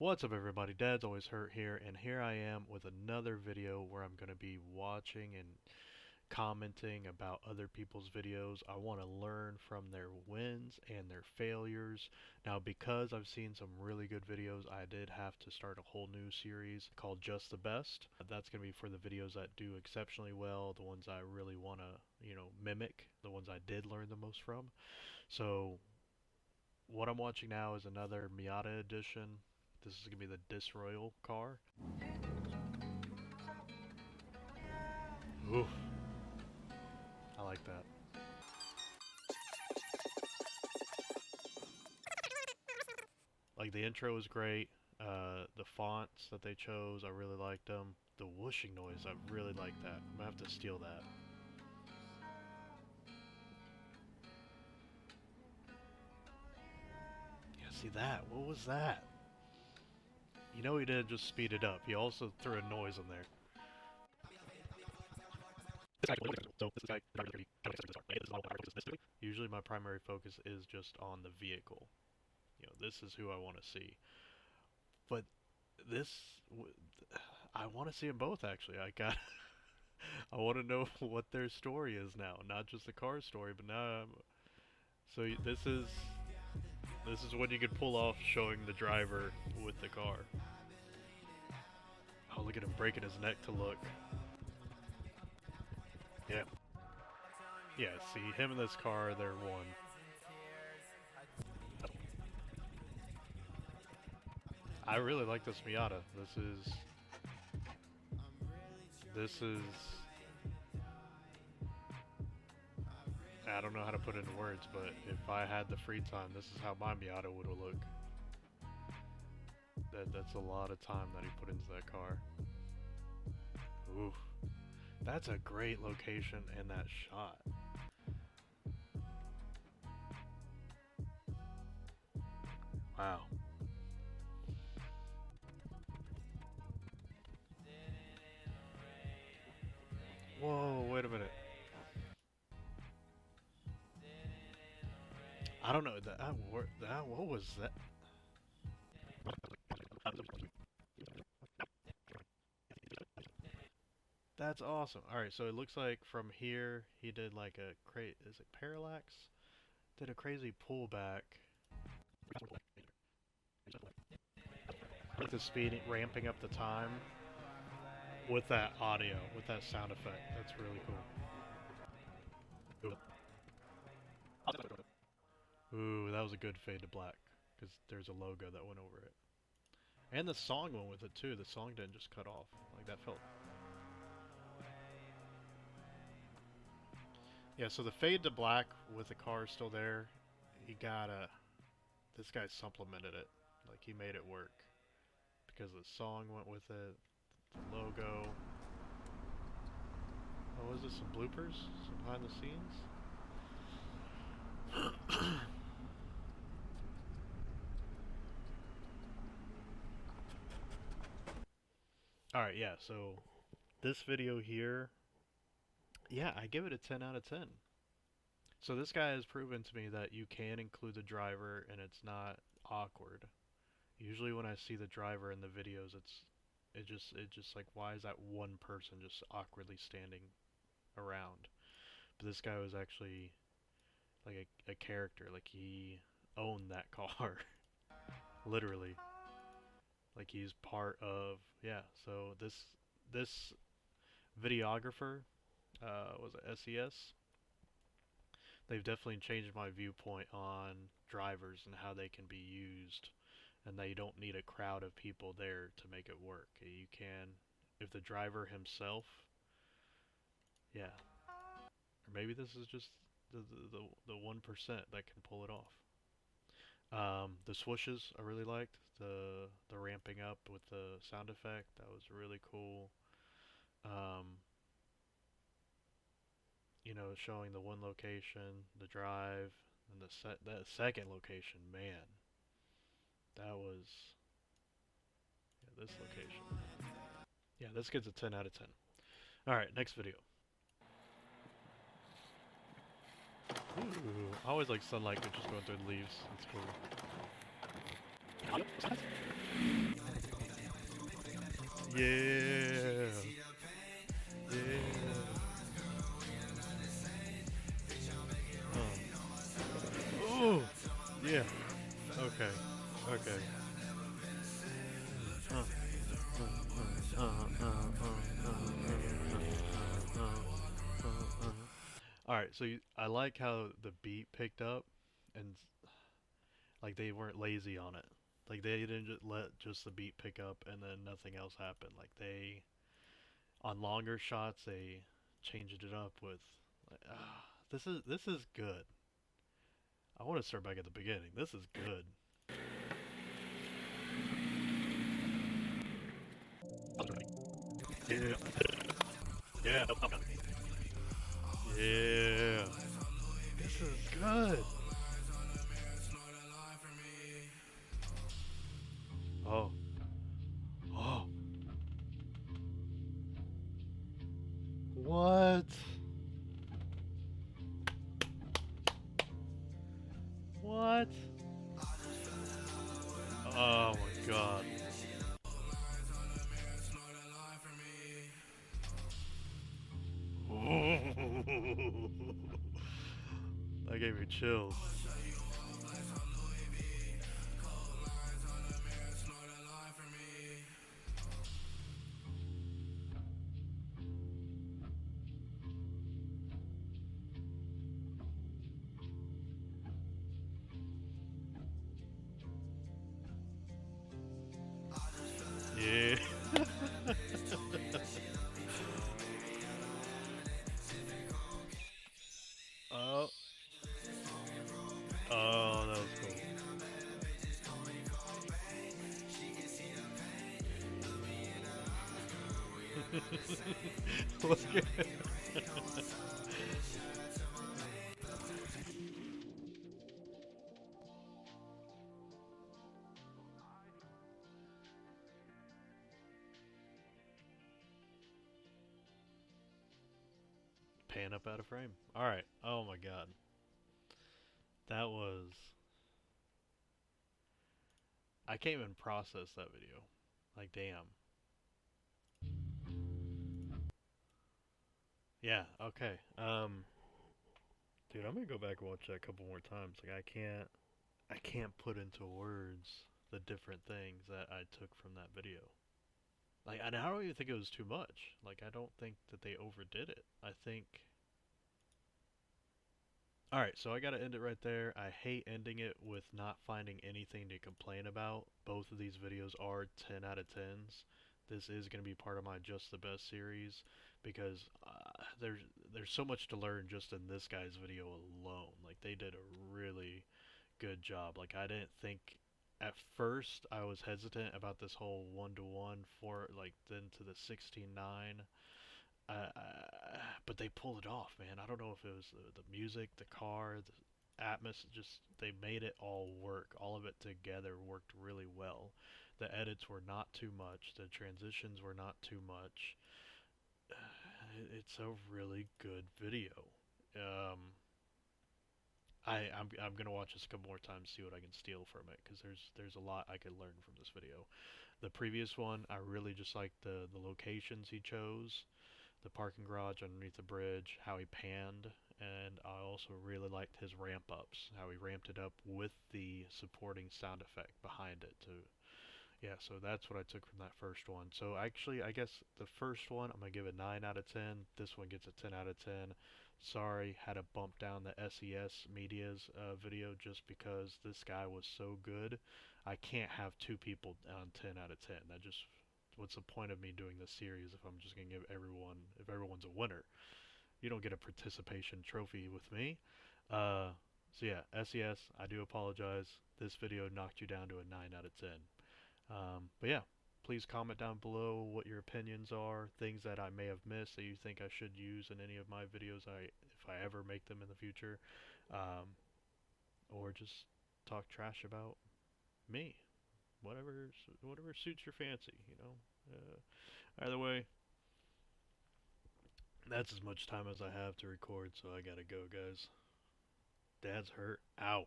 What's up everybody, Dad's Always Hurt here, and here I am with another video where I'm going to be watching and commenting about other people's videos. I want to learn from their wins and their failures. Now, because I've seen some really good videos, I did have to start a whole new series called Just the Best. That's going to be for the videos that do exceptionally well, the ones I really want to, mimic, the ones I did learn the most from. So, what I'm watching now is another Miata edition. This is going to be the Disroyal car. Ooh, I like that. Like, the intro was great. The fonts that they chose, I really liked them. The whooshing noise, I really like that. I'm going to have to steal that. Yeah, see that? What was that? You know he didn't just speed it up. He also threw a noise in there. Usually my primary focus is just on the vehicle. This is who I want to see. But this, I want to see them both actually. I want to know what their story is now, not just the car story, but now. So this is what you could pull off showing the driver with the car. Oh, look at him breaking his neck to look. Yeah. Yeah, see, him and this car, they're one. I really like this Miata. This is, I don't know how to put it into words, but if I had the free time, this is how my Miata would look. That's a lot of time that he put into that car. Ooh, that's a great location and that shot. Wow. Whoa, wait a minute. I don't know, what was that? That's awesome. Alright, so it looks like from here, he did like is it parallax? Did a crazy pullback. Like the speed, ramping up the time with that audio, with that sound effect. That's really cool. Ooh, that was a good fade to black, because there's a logo that went over it. And the song went with it too. The song didn't just cut off. Like that felt. Yeah, so the fade to black with the car still there, he got a. This guy supplemented it. Like he made it work. Because the song went with it, the logo. Oh, was this some bloopers? Some behind the scenes? Alright, yeah, so this video here, yeah, I give it a 10 out of 10. So this guy has proven to me that you can include the driver and it's not awkward. Usually when I see the driver in the videos, it just like, why is that one person just awkwardly standing around? But this guy was actually like a character, like he owned that car, literally. Like he's part of, yeah. So this videographer, was it SES? They've definitely changed my viewpoint on drivers and how they can be used, and that you don't need a crowd of people there to make it work. You can, if the driver himself, yeah. Or maybe this is just the 1% that can pull it off. The swooshes I really liked. The ramping up with the sound effect, that was really cool. Um, showing the one location, the drive, and that second location, man, that was, yeah, this location. Yeah, this gets a 10 out of 10. All right, next video. Ooh, I always like sunlight just going through the leaves. It's cool. Yeah. Yeah. Oh. Yeah. Okay. Okay. Uh, uh, uh, uh, uh, All right, so I like how the beat picked up, and like they weren't lazy on it. Like they didn't just let just the beat pick up and then nothing else happened. Like they on longer shots they changed it up with like, this is good. I want to start back at the beginning. This is good. Yeah. Yeah. Yeah. This is good. Oh. Oh. What? What? Oh my god. That gave me chills. Yeah. Oh. Oh, that was cool. Look at pan up out of frame. All right. Oh my god. That was I can't even process that video. Like damn. Yeah, okay. Dude, I'm gonna go back and watch that a couple more times. Like I can't put into words the different things that I took from that video. Like and I don't even think it was too much. Like I don't think that they overdid it. I think all right, so I got to end it right there. I hate ending it with not finding anything to complain about. Both of these videos are 10 out of 10s. This is going to be part of my Just the Best series because there's so much to learn just in this guy's video alone. Like they did a really good job. Like I didn't think at first I was hesitant about this whole 1-to-1 for like then to the 16:9 but they pulled it off, man. I don't know if it was the music, the car, the atmosphere. Just they made it all work. All of it together worked really well. The edits were not too much. The transitions were not too much. It's a really good video. Um, I'm gonna watch this a couple more times, see what I can steal from it, because there's a lot I could learn from this video. The previous one, I really just liked the locations he chose, the parking garage underneath the bridge, how he panned, and I also really liked his ramp ups, how he ramped it up with the supporting sound effect behind it to yeah, so that's what I took from that first one. So actually, I guess the first one I'm gonna give a 9 out of 10. This one gets a 10 out of 10. Sorry, had to bump down the SES Media's video just because this guy was so good. I can't have two people on 10 out of 10. That just what's the point of me doing this series if I'm just gonna give everyone if everyone's a winner? You don't get a participation trophy with me. Uh, so yeah, SES, I do apologize. This video knocked you down to a 9 out of 10. But yeah, please comment down below what your opinions are, things that I may have missed that you think I should use in any of my videos if I ever make them in the future, um, or just talk trash about me. Whatever suits your fancy, you know. Either way, that's as much time as I have to record, so I gotta go, guys. Dad's hurt. Out.